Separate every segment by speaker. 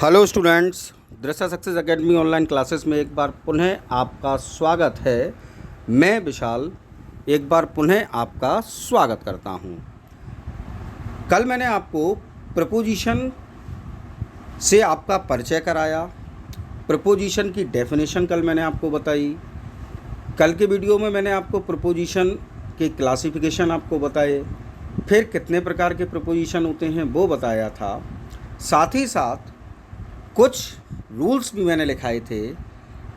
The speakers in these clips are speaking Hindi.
Speaker 1: हेलो स्टूडेंट्स, दृश्य सक्सेस एकेडमी ऑनलाइन क्लासेस में एक बार पुनः आपका स्वागत है। मैं विशाल एक बार पुनः आपका स्वागत करता हूं। कल मैंने आपको प्रपोजिशन से आपका परिचय कराया। प्रपोजिशन की डेफिनेशन कल मैंने आपको बताई। कल के वीडियो में मैंने आपको प्रपोजिशन के क्लासिफिकेशन आपको बताए, फिर कितने प्रकार के प्रपोजिशन होते हैं वो बताया था। साथ ही साथ कुछ रूल्स भी मैंने लिखाए थे।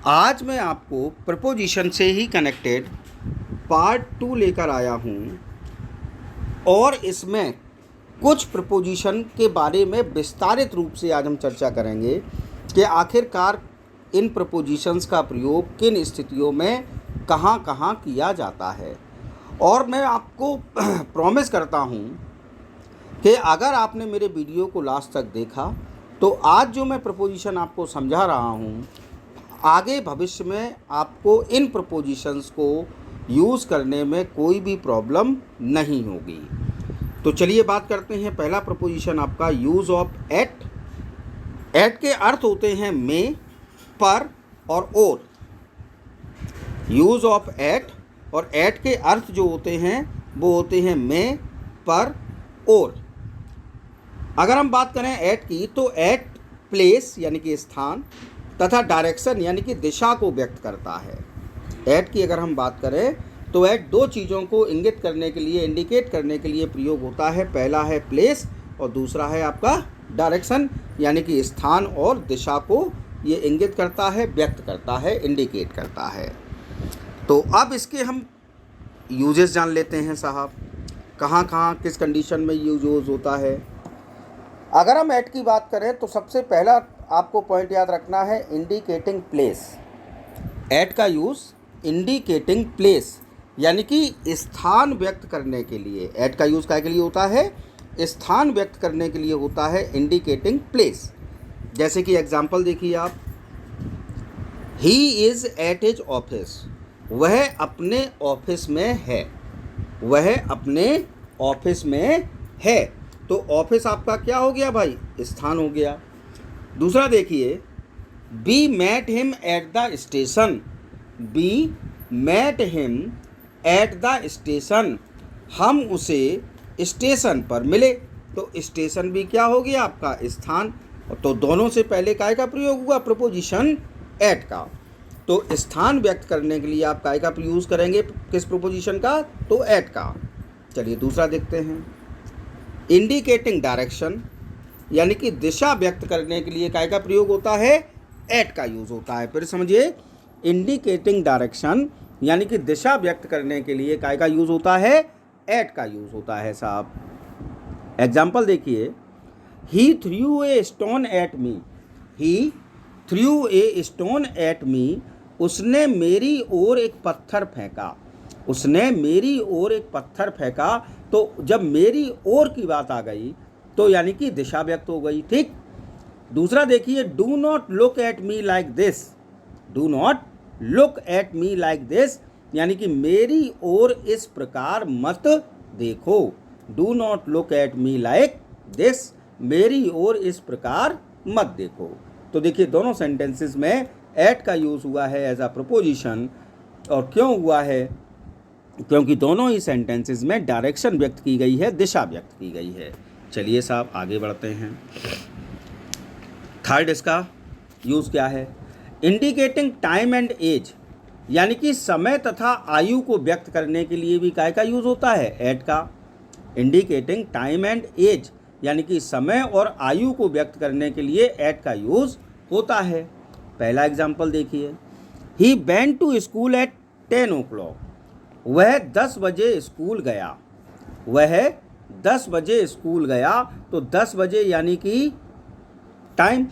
Speaker 1: आज मैं आपको प्रपोजिशन से ही कनेक्टेड पार्ट 2 लेकर आया हूँ और इसमें कुछ प्रपोजिशन के बारे में विस्तारित रूप से आज हम चर्चा करेंगे कि आखिरकार इन प्रपोजिशंस का प्रयोग किन स्थितियों में कहाँ कहाँ किया जाता है। और मैं आपको प्रॉमिस करता हूँ कि अगर आपने मेरे वीडियो को लास्ट तक देखा तो आज जो मैं प्रपोजिशन आपको समझा रहा हूँ, आगे भविष्य में आपको इन प्रपोजिशंस को यूज़ करने में कोई भी प्रॉब्लम नहीं होगी। तो चलिए बात करते हैं। पहला प्रपोजिशन आपका यूज़ ऑफ एट। एट के अर्थ होते हैं में, पर और। यूज़ ऑफ एट और एट के अर्थ जो होते हैं वो होते हैं में, पर और। अगर हम बात करें एट की तो एट प्लेस यानी कि स्थान तथा डायरेक्शन यानी कि दिशा को व्यक्त करता है। एट की अगर हम बात करें तो एट दो चीज़ों को इंगित करने के लिए, इंडिकेट करने के लिए प्रयोग होता है। पहला है प्लेस और दूसरा है आपका डायरेक्शन यानी कि स्थान और दिशा को ये इंगित करता है, व्यक्त करता है, इंडिकेट करता है। तो अब इसके हम यूजेस जान लेते हैं साहब, कहाँ कहाँ किस कंडीशन में यूज होता है। अगर हम एट की बात करें तो सबसे पहला आपको पॉइंट याद रखना है इंडिकेटिंग प्लेस। एट का यूज़ इंडिकेटिंग प्लेस यानी कि स्थान व्यक्त करने के लिए। एट का यूज़ क्या के लिए होता है? स्थान व्यक्त करने के लिए होता है, इंडिकेटिंग प्लेस। जैसे कि एग्जांपल देखिए आप, he is at his office. वह अपने ऑफिस में है। वह अपने ऑफिस में है। तो ऑफिस आपका क्या हो गया भाई? स्थान हो गया। दूसरा देखिए, we met him at the station. We met him at the station. हम उसे स्टेशन पर मिले। तो स्टेशन भी क्या हो गया आपका? स्थान। तो दोनों से पहले काय का प्रयोग हुआ? प्रपोजिशन एट का। तो स्थान व्यक्त करने के लिए आप काय का यूज़ करेंगे? किस प्रपोजिशन का? तो एट का। चलिए दूसरा देखते हैं, इंडिकेटिंग डायरेक्शन यानी कि दिशा व्यक्त करने के लिए काय का प्रयोग होता है? एट का यूज़ होता है। फिर समझिए, इंडिकेटिंग डायरेक्शन यानी कि दिशा व्यक्त करने के लिए काय का यूज़ होता है? एट का यूज़ होता है साहब। एग्जाम्पल देखिए, he threw a stone at me. He threw a stone at me. उसने मेरी ओर एक पत्थर फेंका। उसने मेरी ओर एक पत्थर फेंका। तो जब मेरी ओर की बात आ गई तो यानी कि दिशा व्यक्त हो गई। ठीक। दूसरा देखिए, do not look at me like this. Do not look at me like this यानी कि मेरी ओर इस प्रकार मत देखो। Do not look at me like this, मेरी ओर इस प्रकार मत देखो। तो देखिए दोनों सेंटेंसेस में एट का यूज़ हुआ है एज अ प्रपोजिशन। और क्यों हुआ है? क्योंकि दोनों ही सेंटेंसेस में डायरेक्शन व्यक्त की गई है, दिशा व्यक्त की गई है। चलिए साहब आगे बढ़ते हैं। थर्ड इसका यूज़ क्या है? इंडिकेटिंग टाइम एंड एज यानी कि समय तथा आयु को व्यक्त करने के लिए भी काय का यूज़ होता है? एट का। इंडिकेटिंग टाइम एंड एज यानी कि समय और आयु को व्यक्त करने के लिए एट का यूज़ होता है। पहला एग्जाम्पल देखिए, he went to school at 10 o'clock। वह 10 बजे स्कूल गया। वह 10 बजे स्कूल गया। तो 10 बजे यानी कि टाइम,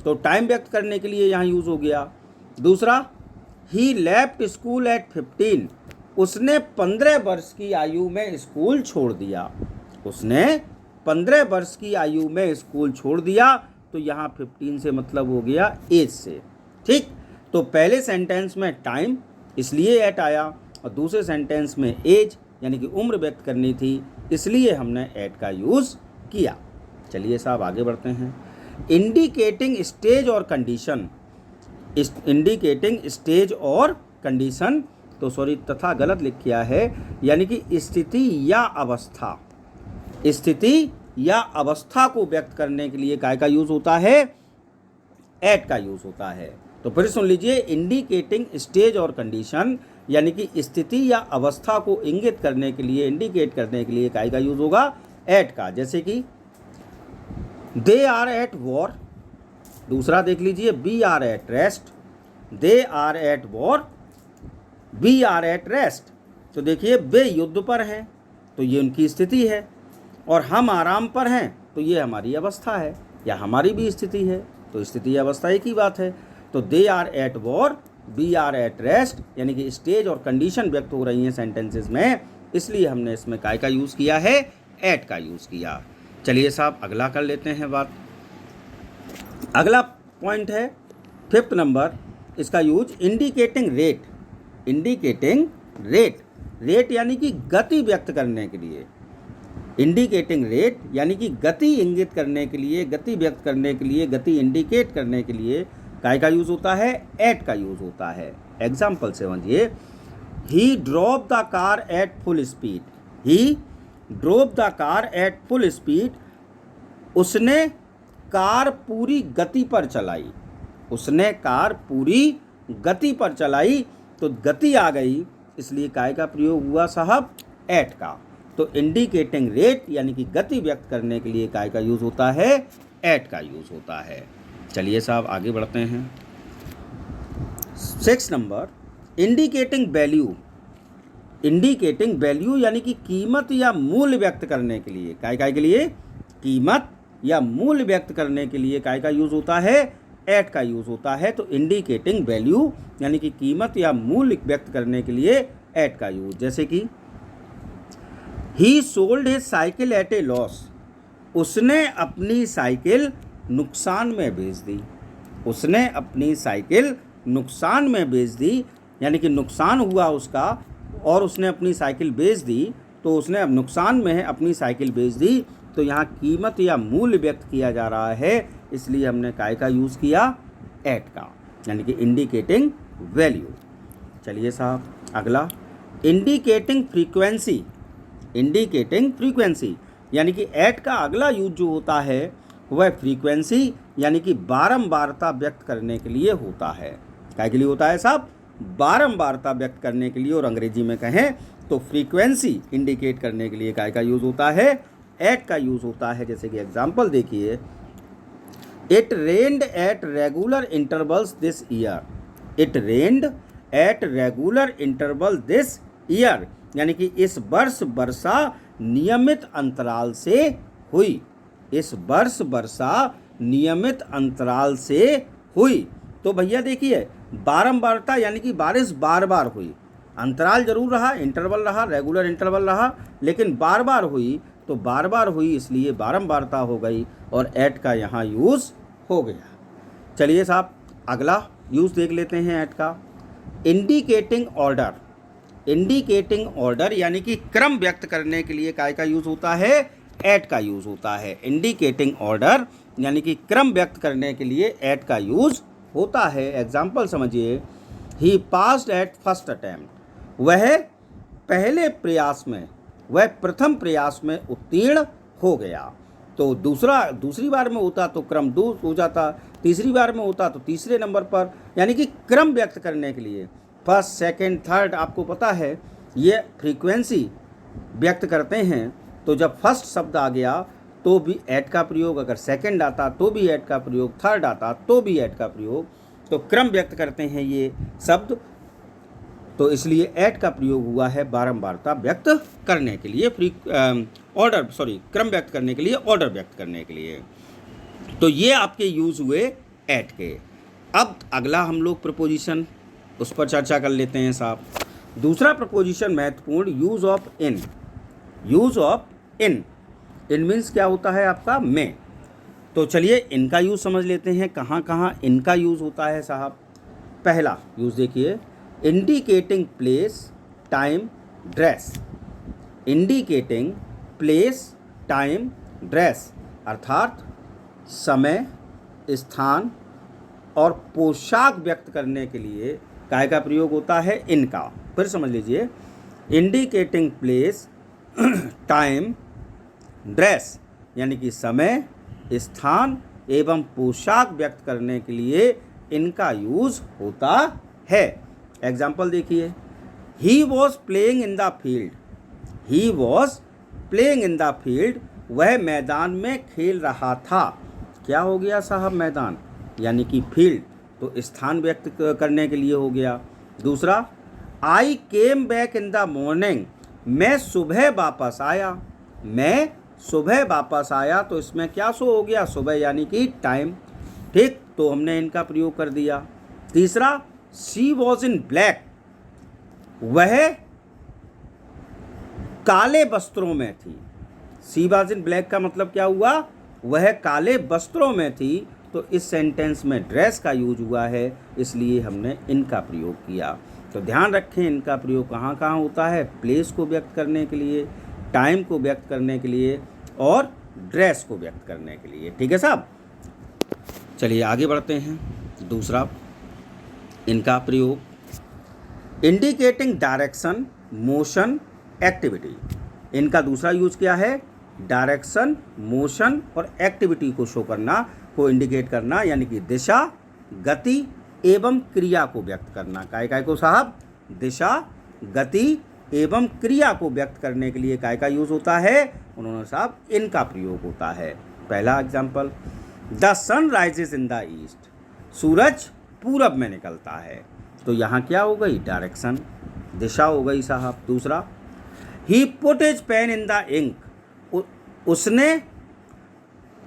Speaker 1: तो टाइम व्यक्त करने के लिए यहाँ यूज़ हो गया। दूसरा, ही लेफ्ट स्कूल एट 15। उसने 15 वर्ष की आयु में स्कूल छोड़ दिया। उसने 15 वर्ष की आयु में स्कूल छोड़ दिया। तो यहाँ 15 से मतलब हो गया एज से। ठीक। तो पहले सेंटेंस में टाइम इसलिए एट आया और दूसरे सेंटेंस में एज यानी कि उम्र व्यक्त करनी थी, इसलिए हमने एट का यूज़ किया। चलिए साहब आगे बढ़ते हैं। इंडिकेटिंग स्टेज और कंडीशन, इंडिकेटिंग स्टेज और कंडीशन, तो सॉरी तथा गलत लिख किया है, यानी कि स्थिति या अवस्था, स्थिति या अवस्था को व्यक्त करने के लिए काय का यूज होता है, एट का यूज होता है। तो फिर सुन लीजिए, इंडिकेटिंग स्टेज और कंडीशन यानी कि स्थिति या अवस्था को इंगित करने के लिए, इंडिकेट करने के लिए काय का यूज होगा, एट का। जैसे कि दे आर एट वॉर, दूसरा देख लीजिए, we are at rest, they are at war, we are at rest. तो देखिए वे युद्ध पर हैं तो ये उनकी स्थिति है, और हम आराम पर हैं तो ये हमारी अवस्था है या हमारी भी स्थिति है। तो स्थिति अवस्था एक ही बात है। तो they are at war, we are at rest, यानी कि स्टेज और कंडीशन व्यक्त हो रही हैं सेंटेंसेस में, इसलिए हमने इसमें काय का यूज़ किया है, एट का यूज़ किया। चलिए साहब अगला कर लेते हैं बात। अगला पॉइंट है 5th नंबर, इसका use indicating rate, indicating rate, rate यानी कि गति व्यक्त करने के लिए, इंडिकेटिंग रेट यानी कि गति इंगित करने के लिए, गति व्यक्त करने के लिए, गति इंडिकेट करने के लिए काय का यूज होता है, एट का यूज होता है। एग्जाम्पल समझिए, he drop the car at full speed, he drop the car at full speed, उसने कार पूरी गति पर चलाई, उसने कार पूरी गति पर चलाई, तो गति आ गई, इसलिए काय का प्रयोग हुआ साहब, एट का। तो इंडिकेटिंग रेट यानी कि गति व्यक्त करने के लिए काय का यूज होता है, एट का यूज होता है। चलिए साहब आगे बढ़ते हैं। 6 number, indicating value, indicating value यानी कि कीमत या मूल्य व्यक्त करने के लिए, काय के लिए, कीमत या मूल्य व्यक्त करने के लिए काय का यूज होता है, एट का यूज होता है। तो इंडिकेटिंग वैल्यू यानी कि कीमत या मूल्य व्यक्त करने के लिए एट का यूज। जैसे कि he sold his cycle at a loss, उसने अपनी साइकिल नुकसान में बेच दी, उसने अपनी साइकिल नुकसान में बेच दी, यानी कि नुकसान हुआ उसका और उसने अपनी साइकिल बेच दी, तो उसने अब नुकसान में है अपनी साइकिल बेच दी। तो यहाँ कीमत या मूल्य व्यक्त किया जा रहा है, इसलिए हमने काय का यूज़ किया, एट का, यानी कि इंडिकेटिंग वैल्यू। चलिए साहब अगला, इंडिकेटिंग फ्रीक्वेंसी, इंडिकेटिंग फ्रीक्वेंसी यानी कि एट का अगला यूज जो होता है वह फ्रीक्वेंसी यानी कि बारंबारता व्यक्त करने के लिए होता है। काय के लिए होता है साहब, बारंबारता व्यक्त करने के लिए, और अंग्रेजी में कहें तो फ्रीक्वेंसी इंडिकेट करने के लिए काय का यूज़ होता है, एट का यूज़ होता है। जैसे कि एग्जांपल देखिए, it rained at regular intervals this year, it rained at regular interval this year, यानी कि इस वर्ष वर्षा नियमित अंतराल से हुई, इस वर्ष वर्षा नियमित अंतराल से हुई। तो भैया देखिए बारंबारता यानी कि बारिश बार बार हुई, अंतराल जरूर रहा, इंटरवल रहा, रेगुलर इंटरवल रहा, लेकिन बार बार हुई, तो बार बार हुई इसलिए बारंबारता हो गई और एट का यहाँ यूज़ हो गया। चलिए साहब अगला यूज़ देख लेते हैं एट का, इंडिकेटिंग ऑर्डर, इंडिकेटिंग ऑर्डर यानी कि क्रम व्यक्त करने के लिए काय का यूज़ होता है, एट का यूज़ होता है। इंडिकेटिंग ऑर्डर यानी कि क्रम व्यक्त करने के लिए एट का यूज़ होता है। एग्जाम्पल समझिए, ही पास्ड एट फर्स्ट अटैम्प्ट, वह पहले प्रयास में, वह प्रथम प्रयास में उत्तीर्ण हो गया। तो दूसरी बार में होता तो क्रम 2 हो जाता, तीसरी बार में होता तो तीसरे नंबर पर, यानी कि क्रम व्यक्त करने के लिए फर्स्ट सेकंड थर्ड, आपको पता है ये फ्रीक्वेंसी व्यक्त करते हैं। तो जब फर्स्ट शब्द आ गया तो भी एट का प्रयोग, अगर सेकंड आता तो भी एट का प्रयोग, थर्ड आता तो भी एट का प्रयोग, तो क्रम व्यक्त करते हैं ये शब्द, तो इसलिए एट का प्रयोग हुआ है बारंबारता व्यक्त करने के लिए, क्रम व्यक्त करने के लिए, ऑर्डर व्यक्त करने के लिए। तो ये आपके यूज़ हुए एट के। अब अगला हम लोग प्रपोजिशन उस पर चर्चा कर लेते हैं साहब। दूसरा प्रपोजिशन महत्वपूर्ण, use of in, use of in, in means क्या होता है आपका, में। तो चलिए इनका यूज़ समझ लेते हैं, कहाँ कहाँ इनका यूज़ होता है साहब। पहला यूज़ देखिए, indicating place time dress, indicating place time dress, अर्थात समय स्थान और पोशाक व्यक्त करने के लिए काय का प्रयोग होता है? इनका। फिर समझ लीजिए, इंडिकेटिंग प्लेस, टाइम, ड्रेस यानी कि समय, स्थान एवं पोशाक व्यक्त करने के लिए इनका यूज़ होता है। एग्जाम्पल देखिए, he was playing in the field, he was playing in the field, वह मैदान में खेल रहा था। क्या हो गया साहब? मैदान यानी कि फील्ड, तो स्थान व्यक्त करने के लिए हो गया। दूसरा, I came back in the morning, मैं सुबह वापस आया, मैं सुबह वापस आया, तो इसमें क्या शो हो गया? सुबह यानी कि टाइम। ठीक, तो हमने इनका प्रयोग कर दिया। तीसरा, शी वॉज इन ब्लैक, वह काले वस्त्रों में थी। शी वॉज इन ब्लैक का मतलब क्या हुआ? वह काले वस्त्रों में थी, तो इस सेंटेंस में ड्रेस का यूज हुआ है, इसलिए हमने इनका प्रयोग किया। तो ध्यान रखें, इनका प्रयोग कहाँ कहाँ होता है? प्लेस को व्यक्त करने के लिए, टाइम को व्यक्त करने के लिए और ड्रेस को व्यक्त करने के लिए। ठीक है साहब, चलिए आगे बढ़ते हैं। दूसरा इनका प्रयोग, इंडिकेटिंग डायरेक्शन, मोशन, एक्टिविटी। इनका दूसरा यूज क्या है? डायरेक्शन, मोशन और एक्टिविटी को शो करना, को इंडिकेट करना, यानी कि दिशा, गति एवं क्रिया को व्यक्त करना। काय को साहब? दिशा, गति एवं क्रिया को व्यक्त करने के लिए काय का यूज होता है? उन्होंने साहब इनका प्रयोग होता है। पहला example, the sun rises in the east, सूरज पूरब में निकलता है, तो यहाँ क्या हो गई? डायरेक्शन, दिशा हो गई साहब। दूसरा, he put his pen in the ink, उसने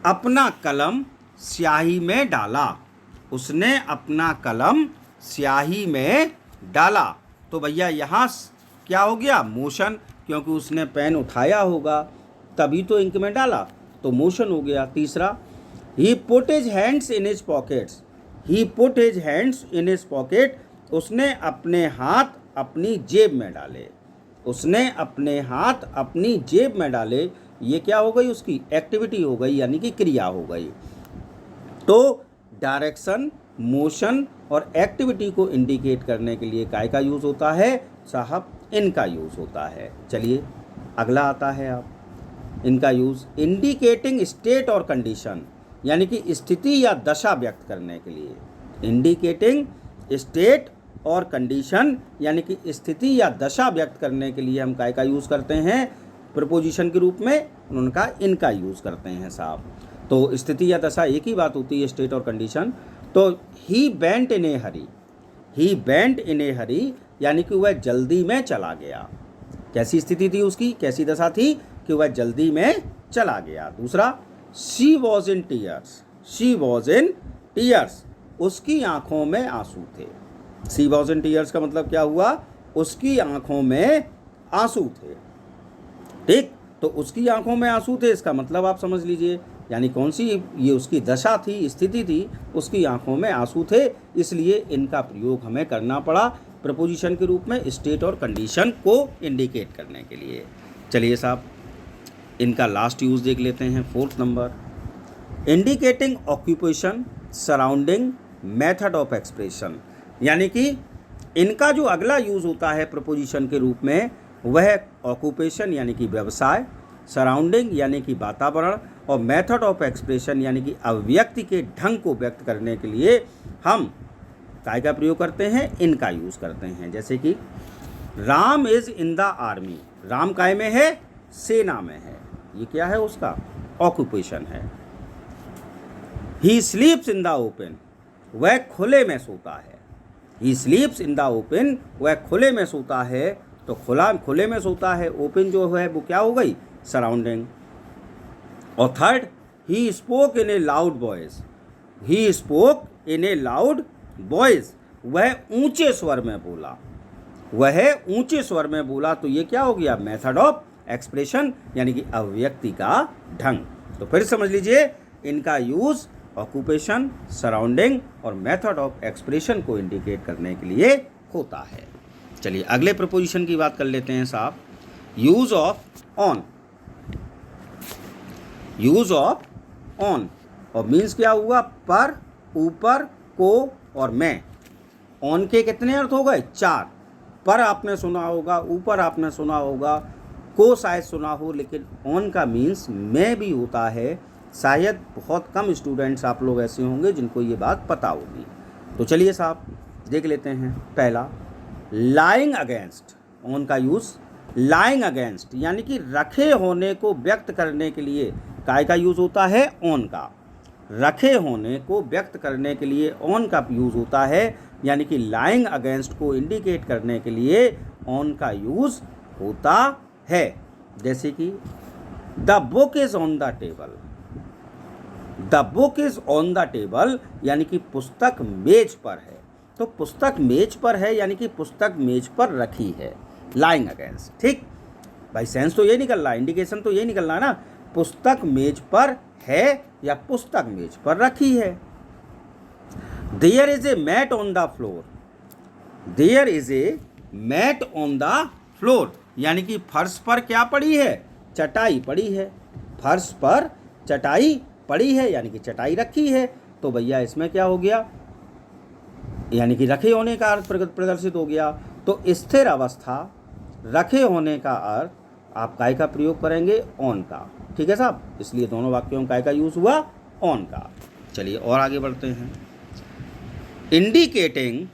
Speaker 1: अपना कलम स्याही में डाला, उसने अपना कलम स्याही में डाला, तो भैया यहाँ क्या हो गया? मोशन, क्योंकि उसने पेन उठाया होगा तभी तो इंक में डाला, तो मोशन हो गया। तीसरा, he put his hands in his pockets, he put his hands in his pocket, उसने अपने हाथ अपनी जेब में डाले, उसने अपने हाथ अपनी जेब में डाले, ये क्या हो गई? उसकी एक्टिविटी हो गई, यानी कि क्रिया हो गई। तो डायरेक्शन, मोशन और एक्टिविटी को इंडिकेट करने के लिए काय का यूज़ होता है? साहब इनका यूज़ होता है। चलिए अगला आता है आप, इनका यूज़ इंडिकेटिंग स्टेट और कंडीशन, यानी कि स्थिति या दशा व्यक्त करने के लिए। इंडिकेटिंग स्टेट और कंडीशन यानी कि स्थिति या दशा व्यक्त करने के लिए हम काय का यूज़ करते हैं? प्रपोजिशन के रूप में उनका इनका यूज़ करते हैं साहब। तो स्थिति या दशा एक ही बात होती है, स्टेट और कंडीशन। तो he went in A Hari, he went in ए हरी यानी कि वह जल्दी में चला गया। कैसी स्थिति थी उसकी? कैसी दशा थी? कि वह जल्दी में चला गया। दूसरा, she was in tears, she was in tears, उसकी आंखों में आंसू थे। शी वॉज इन टीयर्स का मतलब क्या हुआ? उसकी आंखों में आंसू थे। ठीक, तो उसकी आंखों में आंसू थे, इसका मतलब आप समझ लीजिए, यानी कौन सी ये उसकी दशा थी, स्थिति थी, उसकी आंखों में आंसू थे, इसलिए इनका प्रयोग हमें करना पड़ा प्रपोजिशन के रूप में स्टेट और कंडीशन को इंडिकेट करने के लिए। चलिए साहब इनका लास्ट यूज़ देख लेते हैं। Fourth number, indicating occupation, surrounding, method of expression, यानी कि इनका जो अगला यूज़ होता है प्रपोजिशन के रूप में वह ऑक्यूपेशन यानी कि व्यवसाय, सराउंडिंग यानी कि वातावरण और मेथड ऑफ एक्सप्रेशन यानी कि अभिव्यक्ति के ढंग को व्यक्त करने के लिए हम काय का प्रयोग करते हैं? इनका यूज़ करते हैं। जैसे कि Ram is in the army, Ram काय में है? सेना में है, ये क्या है? उसका ऑक्यूपेशन है। ही स्लीप्स इन द ओपन, वह खुले में सोता है, ही स्लीप्स इन द ओपन, वह खुले में सोता है, तो खुले में सोता है, ओपन जो है वो क्या हो गई? सराउंडिंग। और third, he spoke in A loud voice, he spoke in A loud voice, वह ऊंचे स्वर में बोला, वह ऊंचे स्वर में बोला, तो ये क्या हो गया? मेथड ऑफ एक्सप्रेशन यानी कि अभिव्यक्ति का ढंग। तो फिर समझ लीजिए, इनका यूज़ ऑक्यूपेशन, सराउंडिंग और मेथड ऑफ एक्सप्रेशन को इंडिकेट करने के लिए होता है। चलिए अगले प्रपोजिशन की बात कर लेते हैं साहब, use of on. Use of on और मीन्स क्या हुआ, पर, ऊपर, को और मैं। ऑन के कितने अर्थ हो गए, 4। पर आपने सुना होगा, ऊपर आपने सुना होगा, को शायद सुना हो, लेकिन ऑन का मीन्स मैं भी होता है। शायद बहुत कम स्टूडेंट्स आप लोग ऐसे होंगे जिनको ये बात पता होगी। तो चलिए साहब देख लेते हैं। पहला, लाइंग अगेंस्ट, ऑन का यूज़ लाइंग अगेंस्ट यानी कि रखे होने को व्यक्त करने के लिए काय का यूज़ होता है, ऑन का। रखे होने को व्यक्त करने के लिए ऑन का यूज़ होता है, यानी कि लाइंग अगेंस्ट को इंडिकेट करने के लिए ऑन का यूज़ होता है। जैसे कि the book is on the table, the book is on the table यानी कि पुस्तक मेज पर है। तो पुस्तक मेज पर है यानी कि पुस्तक मेज पर रखी है, लाइंग अगेंस्ट। ठीक भाई, सेंस तो ये निकल रहा है, इंडिकेशन तो ये निकल रहा है ना, पुस्तक मेज पर है या पुस्तक मेज पर रखी है। There is a mat on the floor, there is a mat on the floor यानी कि फर्श पर क्या पड़ी है, चटाई पड़ी है। फर्श पर चटाई पड़ी है यानी कि चटाई रखी है। तो भैया इसमें क्या हो गया, यानी कि रखे होने का अर्थ प्रदर्शित हो गया। तो स्थिर अवस्था, रखे होने का अर्थ आप काय का प्रयोग करेंगे, ऑन का। ठीक है साहब, इसलिए दोनों वाक्यों में काय का यूज़ हुआ, ऑन का। चलिए और आगे बढ़ते हैं। इंडिकेटिंग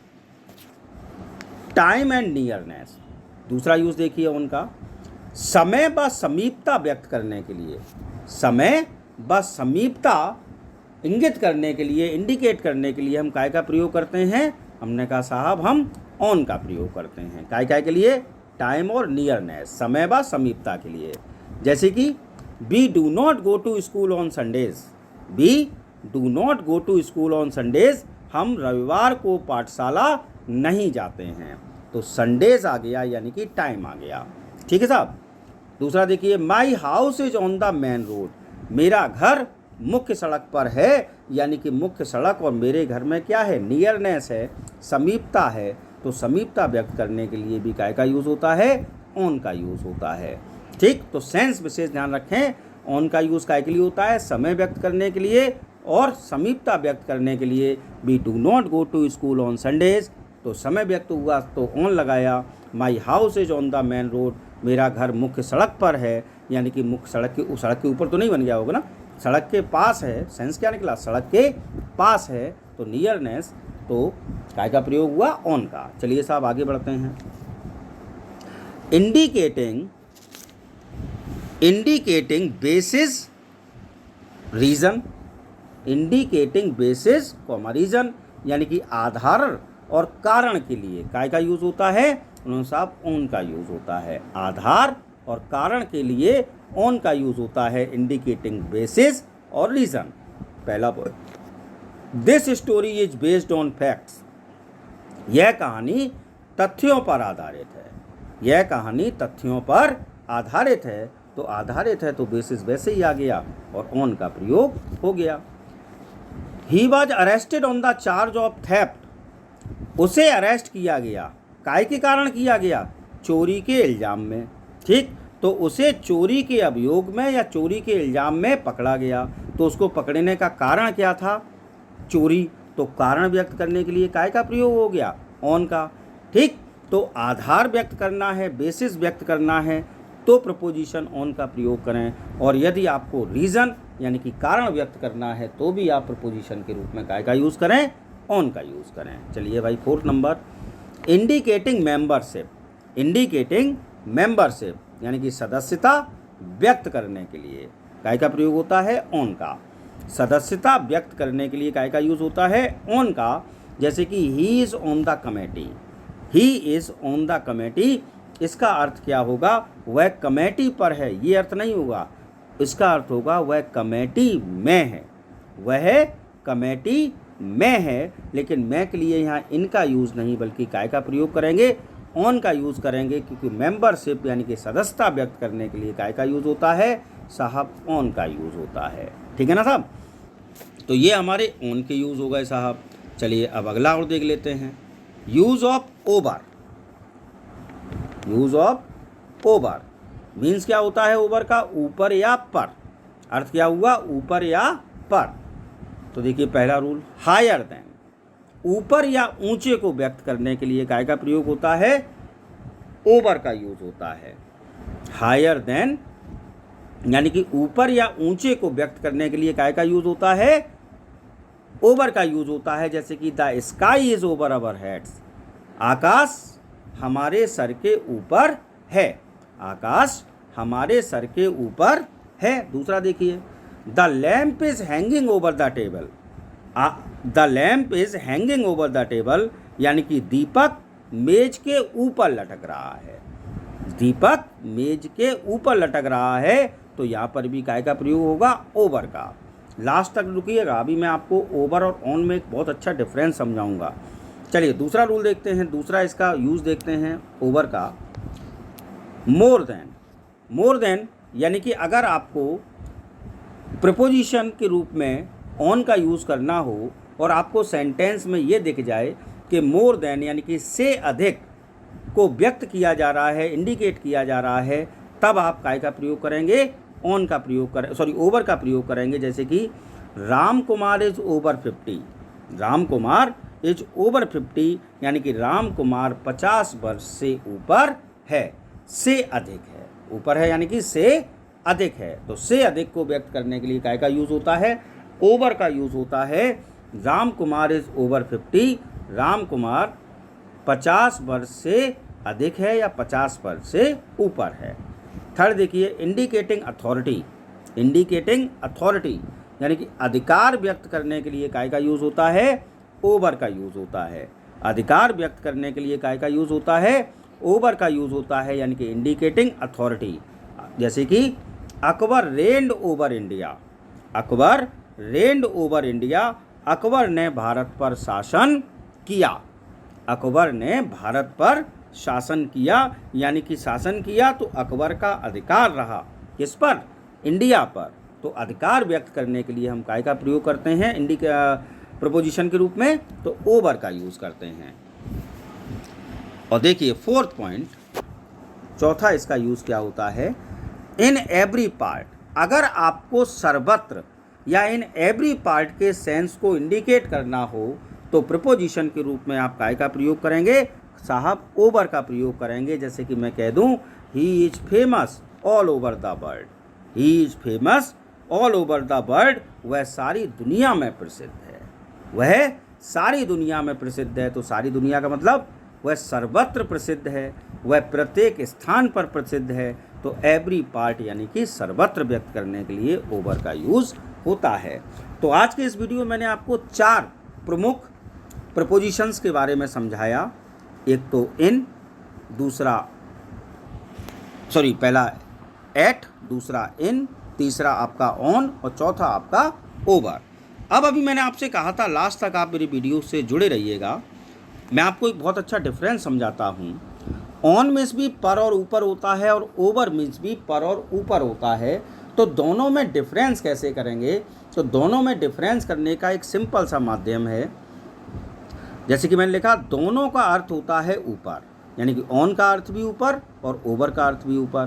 Speaker 1: टाइम एंड नियरनेस, दूसरा यूज़ देखिए ऑन का। समय व समीपता व्यक्त करने के लिए, समय व समीपता इंगित करने के लिए, इंडिकेट करने के लिए हम काय का प्रयोग करते हैं। हमने कहा साहब हम ऑन का प्रयोग करते हैं। काय के लिए, टाइम और नियरनेस, समय व समीपता के लिए। जैसे कि we do not go to school on Sundays, we do not go to school on Sundays, हम रविवार को पाठशाला नहीं जाते हैं। तो संडेज आ गया यानी कि टाइम आ गया। ठीक है साहब। दूसरा देखिए, माई house is on the main road, मेरा घर मुख्य सड़क पर है यानी कि मुख्य सड़क और मेरे घर में क्या है, नियरनेस है, समीपता है। तो समीपता व्यक्त करने के लिए भी काय का यूज़ होता है, ऑन का यूज़ होता है। ठीक, तो सेंस विशेष ध्यान रखें, ऑन का यूज़ काय के लिए होता है, समय व्यक्त करने के लिए और समीपता व्यक्त करने के लिए। We do not go to school on Sundays, तो समय व्यक्त हुआ तो ऑन लगाया। My house is on the main road, मेरा घर मुख्य सड़क पर है यानी कि मुख्य सड़क के ऊपर तो नहीं बन गया होगा ना, सड़क के पास है। सेंस क्या निकला, सड़क के पास है। तो नियरनेस, तो काय का प्रयोग हुआ, ऑन का। चलिए साहब आगे बढ़ते हैं। Indicating basis region, indicating basis comma region यानी कि आधार और कारण के लिए काय का यूज़ होता है, उन्होंने साहब ऑन का यूज़ होता है। आधार और कारण के लिए ऑन का यूज़ होता है, इंडिकेटिंग बेसिस और रीज़न। पहला point, this story is based on facts, यह कहानी तथ्यों पर आधारित है, यह कहानी तथ्यों पर आधारित है। तो आधारित है तो बेसिस वैसे ही आ गया और ऑन का प्रयोग हो गया। He was arrested on the charge of theft, उसे अरेस्ट किया गया, काय के कारण किया गया, चोरी के इल्ज़ाम में। ठीक, तो उसे चोरी के अभियोग में या चोरी के इल्ज़ाम में पकड़ा गया। तो उसको पकड़ने का कारण क्या था, चोरी। तो कारण व्यक्त करने के लिए काय का प्रयोग हो गया, ऑन का। ठीक, तो आधार व्यक्त करना है, बेसिस व्यक्त करना है तो प्रपोजिशन ऑन का प्रयोग करें। और यदि आपको रीज़न यानी कि कारण व्यक्त करना है तो भी आप प्रपोजिशन के रूप में काय का यूज़ करें, ऑन का यूज़ करें। चलिए भाई, 4 number, indicating membership, indicating membership यानी कि सदस्यता व्यक्त करने के लिए काय का प्रयोग होता है, ऑन का। सदस्यता व्यक्त करने के लिए काय का यूज़ होता है, ऑन का। जैसे कि he is on the committee, he is on the committee, इसका अर्थ क्या होगा, वह कमेटी पर है, ये अर्थ नहीं होगा। इसका अर्थ होगा वह कमेटी में है, वह कमेटी में है। लेकिन मैं के लिए यहाँ इनका यूज़ नहीं बल्कि काय का प्रयोग करेंगे, ऑन का यूज़ करेंगे, क्योंकि मेंबरशिप यानी कि सदस्यता व्यक्त करने के लिए काय का यूज़ होता है साहब, ऑन का यूज़ होता है। ठीक है ना साहब। तो ये हमारे ऑन के यूज़ हो गए साहब। चलिए अब अगला और देख लेते हैं, use of over. Use of over means क्या होता है, ओवर का ऊपर या पर। अर्थ क्या हुआ, ऊपर या पर। तो देखिए पहला रूल, हायर देन, ऊपर या ऊंचे को व्यक्त करने के लिए काय का प्रयोग होता है, ओवर का यूज होता है। हायर देन यानी कि ऊपर या ऊंचे को व्यक्त करने के लिए काय का यूज होता है, ओवर का यूज होता है। जैसे कि the sky is over our heads, आकाश हमारे सर के ऊपर है, आकाश हमारे सर के ऊपर है। दूसरा देखिए, the lamp is hanging over the table, the lamp is hanging over the table यानी कि दीपक मेज के ऊपर लटक रहा है, दीपक मेज के ऊपर लटक रहा है। तो यहाँ पर भी काय का प्रयोग होगा, ओवर का। लास्ट तक रुकिएगा, अभी मैं आपको ओवर और ऑन में एक बहुत अच्छा डिफरेंस समझाऊंगा। चलिए दूसरा रूल देखते हैं, दूसरा इसका यूज़ देखते हैं ओवर का। मोर देन, मोर देन यानी कि अगर आपको प्रीपोजिशन के रूप में ऑन का यूज़ करना हो और आपको सेंटेंस में ये दिख जाए कि मोर देन यानी कि से अधिक को व्यक्त किया जा रहा है, इंडिकेट किया जा रहा है, तब आप काय का प्रयोग करेंगे, ऑन का प्रयोग करें, ओवर का प्रयोग करेंगे। जैसे कि Ram Kumar is over 50, Ram Kumar is over 50 यानी कि राम कुमार 50 वर्ष से ऊपर है, से अधिक है, ऊपर है यानी कि से अधिक है। तो से अधिक को व्यक्त करने के लिए काय का यूज़ होता है, ओवर का यूज़ होता है। राम कुमार इज ओवर 50, राम कुमार 50 वर्ष से अधिक है या 50 वर्ष से ऊपर है। थर्ड देखिए, इंडिकेटिंग अथॉरिटी, इंडिकेटिंग अथॉरिटी यानी कि अधिकार व्यक्त करने के लिए काय का यूज़ होता है, ओवर का यूज़ होता है। अधिकार व्यक्त करने के लिए काय का यूज़ होता है, ओवर का यूज़ होता है यानी कि इंडिकेटिंग अथॉरिटी। जैसे कि Akbar reigned over India, Akbar reigned over India, Akbar ने भारत पर शासन किया, अकबर ने भारत पर शासन किया यानी कि शासन किया तो अकबर का अधिकार रहा किस पर, इंडिया पर। तो अधिकार व्यक्त करने के लिए हम काय का प्रयोग करते हैं, प्रपोजिशन के रूप में, तो ओवर का यूज़ करते हैं। और देखिए फोर्थ पॉइंट, चौथा इसका यूज़ क्या होता है, इन एवरी पार्ट। अगर आपको सर्वत्र या इन एवरी पार्ट के सेंस को इंडिकेट करना हो तो प्रपोजिशन के रूप में आप काय का प्रयोग करेंगे, साहब ओवर का प्रयोग करेंगे। जैसे कि मैं कह दूं, he is famous all over the world, he is famous all over the world, वह सारी दुनिया में प्रसिद्ध है, वह सारी दुनिया में प्रसिद्ध है। तो सारी दुनिया का मतलब वह सर्वत्र प्रसिद्ध है, वह प्रत्येक स्थान पर प्रसिद्ध है। तो एवरी पार्ट यानी कि सर्वत्र व्यक्त करने के लिए ओवर का यूज़ होता है। तो आज के इस वीडियो में मैंने आपको 4 प्रमुख प्रपोजिशंस के बारे में समझाया। एक तो इन, दूसरा पहला एट, दूसरा इन, तीसरा आपका ऑन और चौथा आपका ओवर। अब अभी मैंने आपसे कहा था लास्ट तक आप मेरी वीडियो से जुड़े रहिएगा, मैं आपको एक बहुत अच्छा डिफरेंस समझाता हूँ। ऑन मीन्स भी पर और ऊपर होता है और ओवर मीन्स भी पर और ऊपर होता है। तो दोनों में डिफरेंस कैसे करेंगे, तो दोनों में डिफरेंस करने का एक सिंपल सा माध्यम है। जैसे कि मैंने लिखा, दोनों का अर्थ होता है ऊपर, यानी कि ऑन का अर्थ भी ऊपर और ओवर का अर्थ भी ऊपर।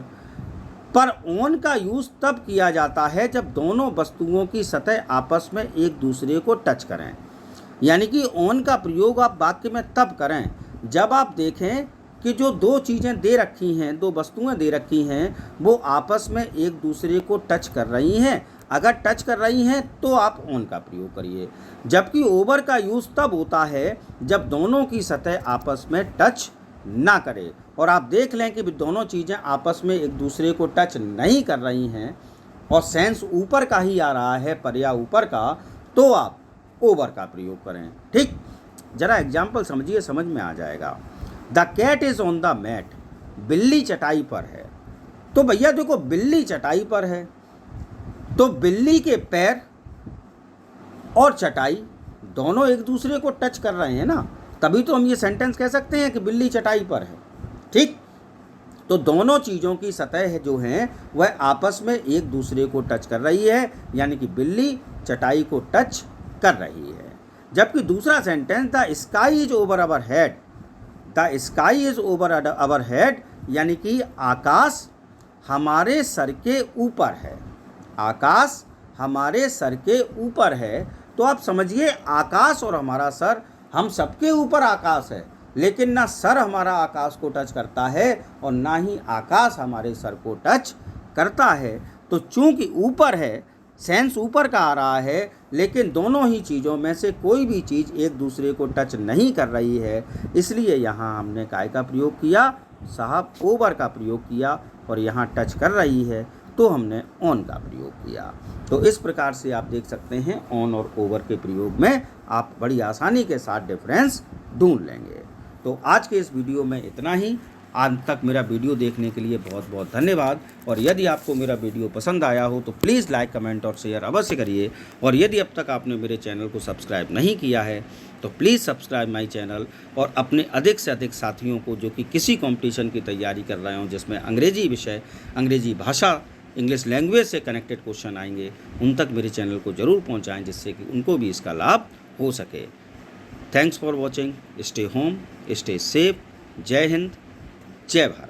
Speaker 1: पर ऑन का यूज़ तब किया जाता है जब दोनों वस्तुओं की सतह आपस में एक दूसरे को टच करें, यानी कि ऑन का प्रयोग आप वाक्य में तब करें जब आप देखें कि जो दो चीज़ें दे रखी हैं, दो वस्तुएं दे रखी हैं, वो आपस में एक दूसरे को टच कर रही हैं। अगर टच कर रही हैं तो आप ऑन का प्रयोग करिए, जबकि ओवर का यूज़ तब होता है जब दोनों की सतह आपस में टच ना करे। और आप देख लें कि दोनों चीज़ें आपस में एक दूसरे को टच नहीं कर रही हैं और सेंस ऊपर का ही आ रहा है, पर या ऊपर का, तो आप ओवर का प्रयोग करें। ठीक, जरा एग्जाम्पल समझिए, समझ में आ जाएगा। The cat is on the mat, बिल्ली चटाई पर है। तो भैया देखो, बिल्ली चटाई पर है तो बिल्ली के पैर और चटाई दोनों एक दूसरे को टच कर रहे हैं ना, तभी तो हम ये सेंटेंस कह सकते हैं कि बिल्ली चटाई पर है। ठीक, तो दोनों चीज़ों की सतह जो हैं वह आपस में एक दूसरे को टच कर रही है, यानी कि बिल्ली चटाई को टच कर रही है। जबकि दूसरा sentence, the sky is over our head, the sky is over our head, यानी कि आकाश हमारे सर के ऊपर है, आकाश हमारे सर के ऊपर है। तो आप समझिए आकाश और हमारा सर, हम सबके ऊपर आकाश है, लेकिन ना सर हमारा आकाश को टच करता है और ना ही आकाश हमारे सर को टच करता है। तो चूंकि ऊपर है, सेंस ऊपर का आ रहा है, लेकिन दोनों ही चीज़ों में से कोई भी चीज़ एक दूसरे को टच नहीं कर रही है, इसलिए यहाँ हमने काय का प्रयोग किया साहब, ओवर का प्रयोग किया, और यहाँ टच कर रही है तो हमने ऑन का प्रयोग किया। तो इस प्रकार से आप देख सकते हैं ऑन और ओवर के प्रयोग में आप बड़ी आसानी के साथ डिफरेंस ढूंढ लेंगे। तो आज के इस वीडियो में इतना ही। आज तक मेरा वीडियो देखने के लिए बहुत बहुत धन्यवाद। और यदि आपको मेरा वीडियो पसंद आया हो तो प्लीज़ लाइक, कमेंट और शेयर अवश्य करिए। और यदि अब तक आपने मेरे चैनल को सब्सक्राइब नहीं किया है तो प्लीज़ सब्सक्राइब माई चैनल, और अपने अधिक से अधिक साथियों को जो कि किसी कंपटीशन की तैयारी कर रहे हों जिसमें अंग्रेजी विषय, अंग्रेजी भाषा, इंग्लिश लैंग्वेज से कनेक्टेड क्वेश्चन आएंगे, उन तक मेरे चैनल को ज़रूर पहुँचाएँ, जिससे कि उनको भी इसका लाभ हो सके। Thanks for watching. Stay home, stay safe. जय हिंद, जय भारत।